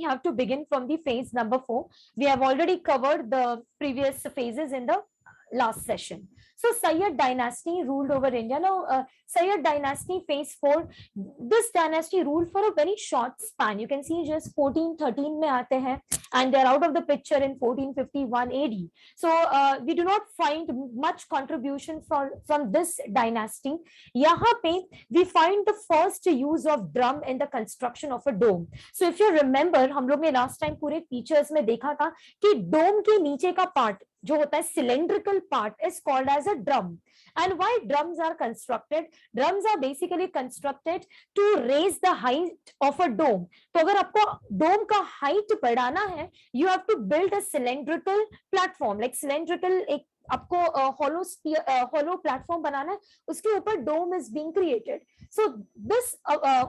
have to begin from the phase number 4. We have already covered the previous phases in the last session. So Sayyid dynasty ruled over India. Now, Sayyid dynasty phase 4, this dynasty ruled for a very short span. You can see just 1413 mein aate hain, and they're out of the picture in 1451 AD. So we do not find much contribution from this dynasty. Yahan pe we find the first use of drum in the construction of a dome. So if you remember, हम लोग ने last time पूरे features में देखा था कि dome के नीचे का part जो होता है cylindrical part is called as a drum. And why drums are constructed? Drums are basically constructed to raise the height of a dome. तो अगर आपको dome का height बढ़ाना है, you have to build a cylindrical platform, like cylindrical एक आपको hollow platform बनाना है, उसके ऊपर dome is being created. So this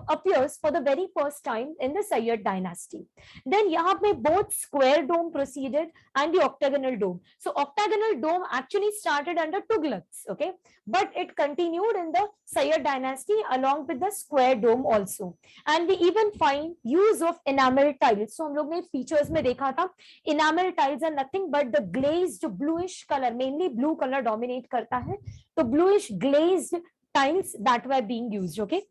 appears for the very first time in the Sayyid dynasty. Then यहाँ पे both square dome proceeded and the octagonal dome. So octagonal dome actually started under Tughlaqs, okay, but it continued in the Sayyid dynasty along with the square dome also. And we even find use of enamel tiles. So हम लोग ने features में देखा था enamel tiles are nothing but the glazed bluish color, mainly blue color dominate करता है, तो bluish glazed tiles that were being used, okay.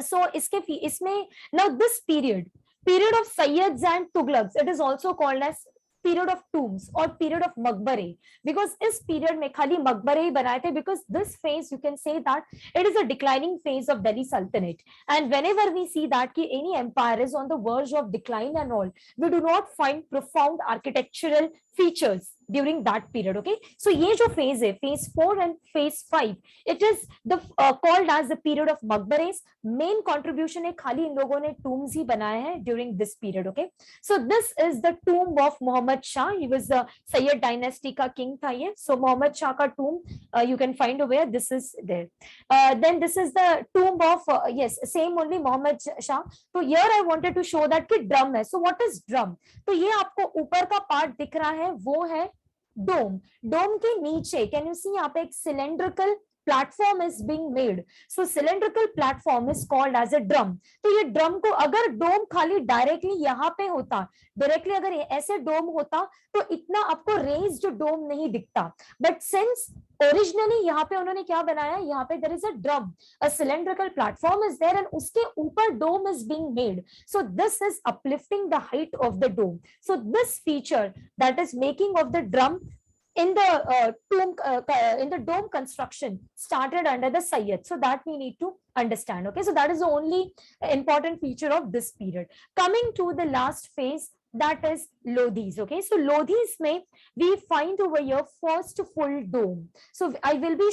So इसमें now this period of Sayyids and Tughlaqs, it is also called as period of tombs or period of मकबरे, because इस period में खाली मकबरे ही बनाए थे, because this phase you can say that it is a declining phase of Delhi Sultanate. And whenever we see that कि any empire is on the verge of decline and all, we do not find profound architectural features during that period, okay. So ये जो phase है, phase 4 and phase 5, it is the called as the period of मकबरेस. Main contribution है खाली इन लोगों ने tombs ही बनाए हैं during this period, okay. So this is the tomb of Muhammad Shah. He was the Sayyid dynasty का king था ये. So Muhammad Shah का tomb you can find over here. This is there. Then this is the tomb of yes, same only Muhammad Shah. So here I wanted to show that कि drum है. So what is drum? तो ये आपको ऊपर का part दिख रहा है, वो है dome. Dome के नीचे can you see यहाँ पे एक cylindrical platform is being made. So cylindrical platform is called as a drum. तो ये drum को अगर dome खाली directly यहाँ पे होता, directly अगर ऐसे dome होता तो इतना आपको raised dome नहीं दिखता. But since originally यहाँ पे उन्होंने क्या बनाया, यहाँ पे there is a drum, a cylindrical platform is there and उसके ऊपर dome is being made. So this is uplifting the height of the dome. So this feature that is making of the drum in the in the dome construction started under the Sayyid. So that we need to understand, okay. So that is the only important feature of this period. Coming to the last phase, that is Lodhis, okay. So Lodhis may we find over here first full dome. So I will be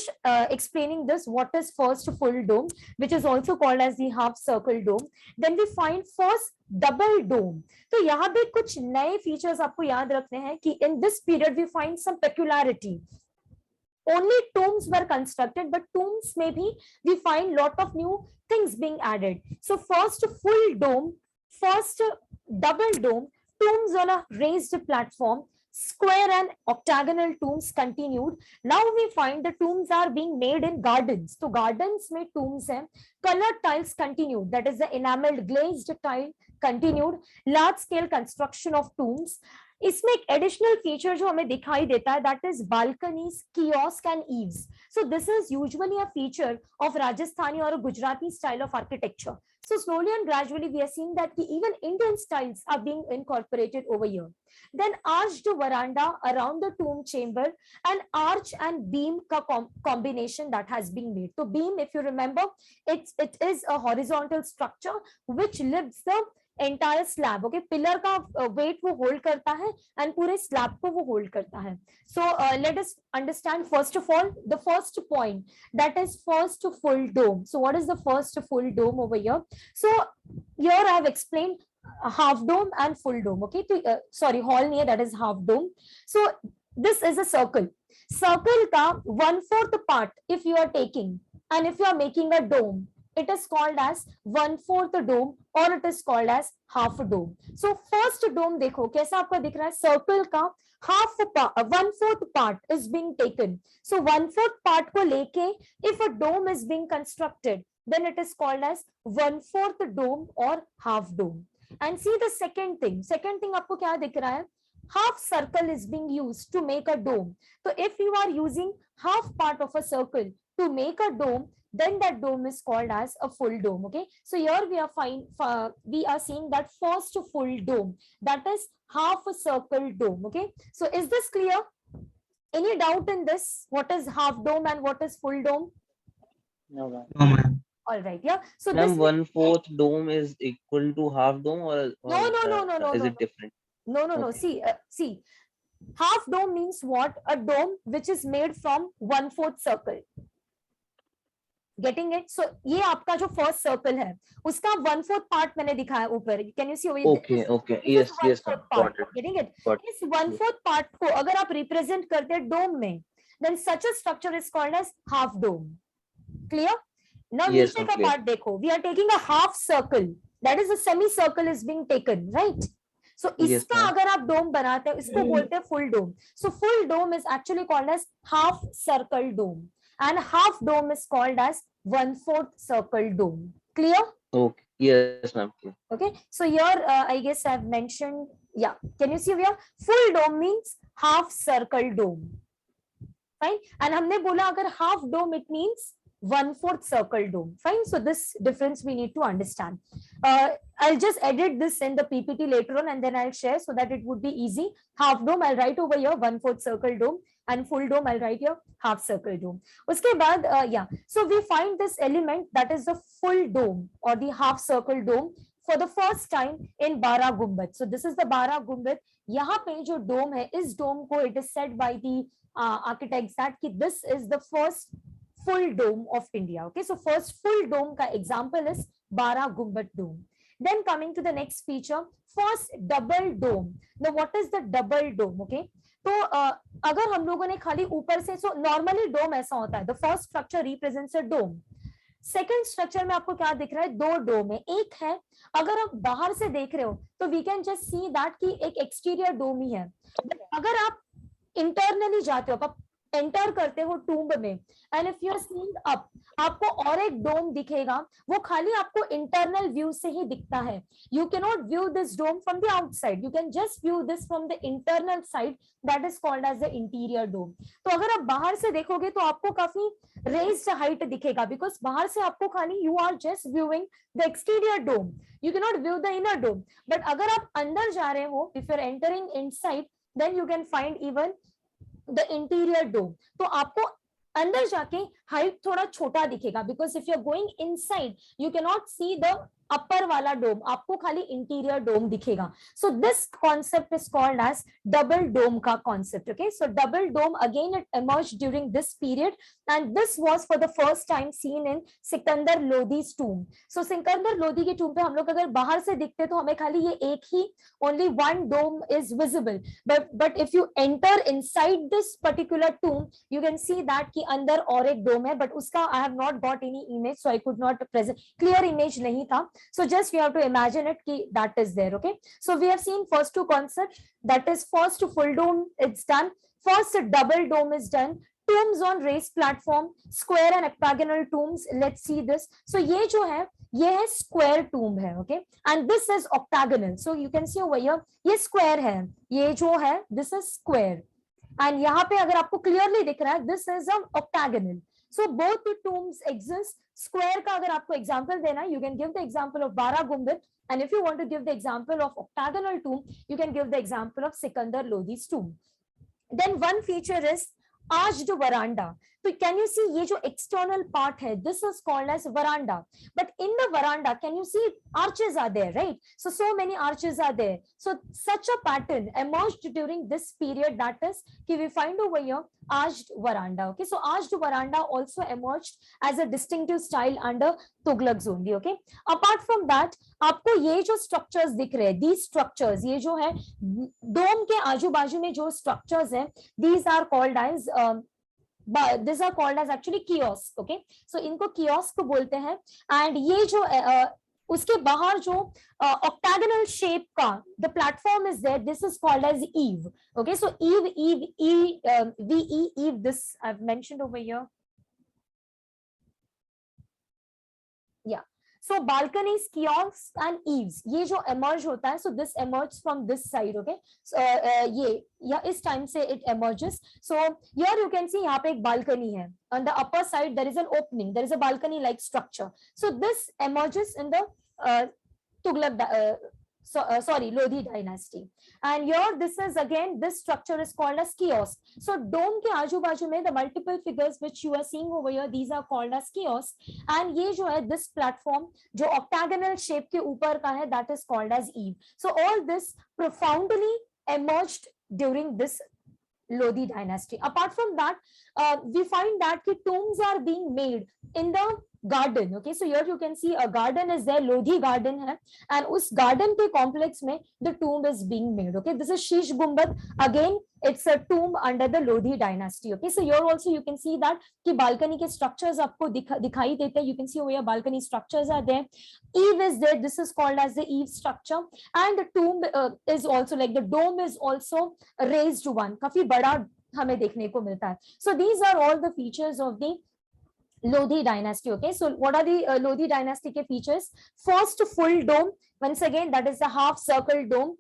explaining this, what is first full dome, which is also called as the half circle dome. Then we find first double dome. तो यहाँ पे कुछ नए features आपको याद रखने हैं कि in this period we find some peculiarity. Only tombs were constructed, but tombs maybe we find lot of new things being added. So first full dome, first double dome, tombs on a raised platform, square and octagonal tombs continued. Now we find the tombs are being made in gardens. So gardens में tombs हैं. Colored tiles continued, that is the enameled glazed tile continued. Large scale construction of tombs. इसमें एक additional feature जो हमें दिखाई देता है, that is balconies, kiosk and eaves. So this is usually a feature of Rajasthani or a Gujarati style of architecture. So slowly and gradually we are seeing that even Indian styles are being incorporated over here. Then arched veranda around the tomb chamber and arch and beam ka combination that has been made. So beam, if you remember, it is a horizontal structure which lifts the entire slab, okay. Pillar का weight वो hold करता है and पूरे slab को वो hold करता है. So let us understand first of all the first point, that is first full dome. So what is the first full dome over here? So here I have explained half dome and full dome, okay. तो sorry, hall नहीं है, that is half dome. So this is a circle. Circle का 1/4 part if you are taking and if you are making a dome, it is called as 1/4 dome or it is called as half dome. So first dome देखो कैसा आपको दिख रहा है, circle का half 1/4 part is being taken. So 1/4 part को लेके if a dome is being constructed, then it is called as 1/4 dome or half dome. And see the second thing आपको क्या दिख रहा है? Half circle is being used to make a dome. So if you are using half part of a circle to make a dome, then that dome is called as a full dome. Okay, so here we are seeing that first full dome, that is half a circle dome. Okay, so is this clear? Any doubt in this? What is half dome and what is full dome? No, ma'am. No, ma'am. All right, yeah. So Ma'am, this 1/4 dome is equal to half dome, or is it different? No. Okay. See, half dome means what? A dome which is made from 1/4 circle. Getting it? So ये आपका जो first circle है, उसका 1/4 part मैंने दिखाया ऊपर. Can you see over Okay, okay. Yes, yes, ma'am. Got it. Getting it? Got इस 1/4 part को अगर आप represent करते हैं dome में, then such a structure is called as half dome. Clear? Now Yes, नीचे ma'am, का clear. part देखो. We are taking a half circle. That is a semicircle is being taken, right? So Yes, इसका ma'am. अगर आप dome बनाते हैं, इसको बोलते हैं full dome. So full dome is actually called as half circle dome, and half dome is called as 1/4 circle dome. Clear? Okay. Yes, ma'am. Clear. Okay. So here I guess I've mentioned. Yeah. Can you see here? Full dome means half circle dome. Fine. And हमने बोला अगर half dome it means 1/4 circle dome. Fine. So this difference we need to understand. I'll just edit this in the PPT later on and then I'll share so that it would be easy. Half dome I'll write over here 1/4 circle dome, and full dome I'll write here half circle dome. उसके बाद yeah. So we find this element that is the full dome or the half circle dome for the first time in Bara Gumbad. So this is the Bara Gumbad. यहाँ पे जो dome है, इस dome को it is said by the architects that this is the first full dome of India. Okay, so first full dome का example is Bara Gumbad dome. Then coming to the next feature, first double dome. Now what is the double dome? Okay, तो अगर हम लोगों ने खाली ऊपर से, so normally dome ऐसा होता है, the first structure represents a dome. Second structure में आपको क्या दिख रहा है? दो डोम है. एक है, अगर आप बाहर से देख रहे हो तो we can just see that कि एक एक्सटीरियर डोम ही है. अगर आप इंटरनली जाते हो, आप एंटर करते हो टूम्ब में, and if you are seeing up, आपको और एक डोम दिखेगा. वो खाली आपको इंटरनल व्यू से ही दिखता है. You can not view this dome from the outside, you can just view this from the internal side, that is called as the interior dome. तो अगर आप बाहर से देखोगे तो आपको काफी रेज्ड हाइट दिखेगा, बिकॉज बाहर से आपको खाली you are just viewing the exterior dome, you can not view the inner dome. But अगर आप अंदर जा रहे हो, if you are entering inside, then you can find even the interior dome. तो आपको अंदर जाके हाइट थोड़ा छोटा दिखेगा, because if you are going inside you can not see the upper वाला डोम, आपको खाली इंटीरियर डोम दिखेगा. So this concept is called as double dome का concept. Okay, so double dome again it emerged during this period and this was for the first time seen in Sikandar Lodi's tomb. so Sikandar Lodi के tomb पे हम लोग अगर बाहर से दिखते तो हमें खाली ये एक ही only one dome is visible, but if you enter inside this particular tomb you can see that कि अंदर और एक डोम है, but उसका I have not got any image so I could not present clear image नहीं था. So just you have to imagine it ki that is there. Okay, so we have seen first two concepts, that is first full dome it's done, first double dome is done, tombs on raised platform, square and octagonal tombs. Let's see this. So ये जो है ये है square tomb है. Okay, and this is octagonal. So you can see over here ये square है, ये जो है this is square, and यहाँ पे अगर आपको clearly दिख रहा है this is an octagonal. So both the tombs exist. Square का अगर आपको example देना, you can give the example of Bara Gumbad, and if you want to give the example of octagonal tomb, you can give the example of Sikandar Lodhi's tomb. Then one feature is arched veranda. So can you see ये जो external part है, this is called as veranda. But in the veranda, can you see arches are there, right? So many arches are there. So such a pattern emerged during this period, that is we find over here arched veranda. Okay, so arched veranda also emerged as a distinctive style under Tughlaqs only. Okay, apart from that, आपको ये जो structures दिख रहे हैं, these structures, ये जो है dome के आजू बाजू में जो structures हैं, these are called as these are called as actually kiosks. Okay, so इनको kiosk बोलते हैं. And ये जो उसके बाहर जो octagonal shape का the platform is there, this is called as eave. Okay, so eve, this I've mentioned over here. Yeah, So balconies, kiosks and eaves, ये जो emerge होता है, so this emerges from this side, okay? So ये या इस time से it emerges. So here you can see यहाँ पे एक balcony है. On the upper side there is an opening. There is a balcony like structure. So this emerges in the Tughlaq Lodhi dynasty. And here this is again, this structure is called as kiosk. So dome के आजू बाजू में the multiple figures which you are seeing over here, these are called as kiosk. And ये जो है this platform जो octagonal shape के ऊपर का है, that is called as eave. So all this profoundly emerged during this Lodhi dynasty. Apart from that, we find that the tombs are being made in the garden. Okay, so here you can see a garden is there, Lodhi garden hai, and us garden ke complex mein the tomb is being made. Okay, this is Sheesh Gumbad. Again, it's a tomb under the Lodhi dynasty. Okay, so here also you can see that ki balcony ke structures aapko dikhai dete. You can see over here balcony structures are there. Eave is there. This is called as the eave structure, and the tomb is also like the dome is also raised one. Kafi bada hame dekhne ko milta hai. So these are all the features of the Lodhi dynasty. Okay, so what are the Lodhi dynasty ke features? First, full dome. Once again, that is the half circle dome.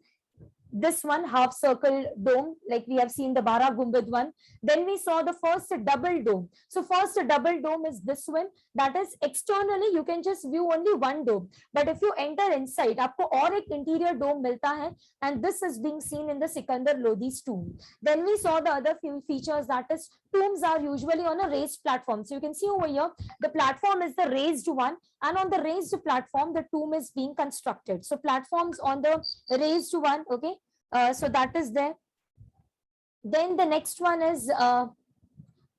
This one half circle dome, like we have seen the Bara Gumbad one. Then we saw the first double dome. So first double dome is this one. That is externally you can just view only one dome, but if you enter inside, आपको और एक interior dome मिलता है, and this is being seen in the Sikandar Lodhi's tomb. Then we saw the other few features, that is tombs are usually on a raised platform. So you can see over here the platform is the raised one, and on the raised platform the tomb is being constructed. So platforms on the raised one. Okay, so that is there. Then the next one is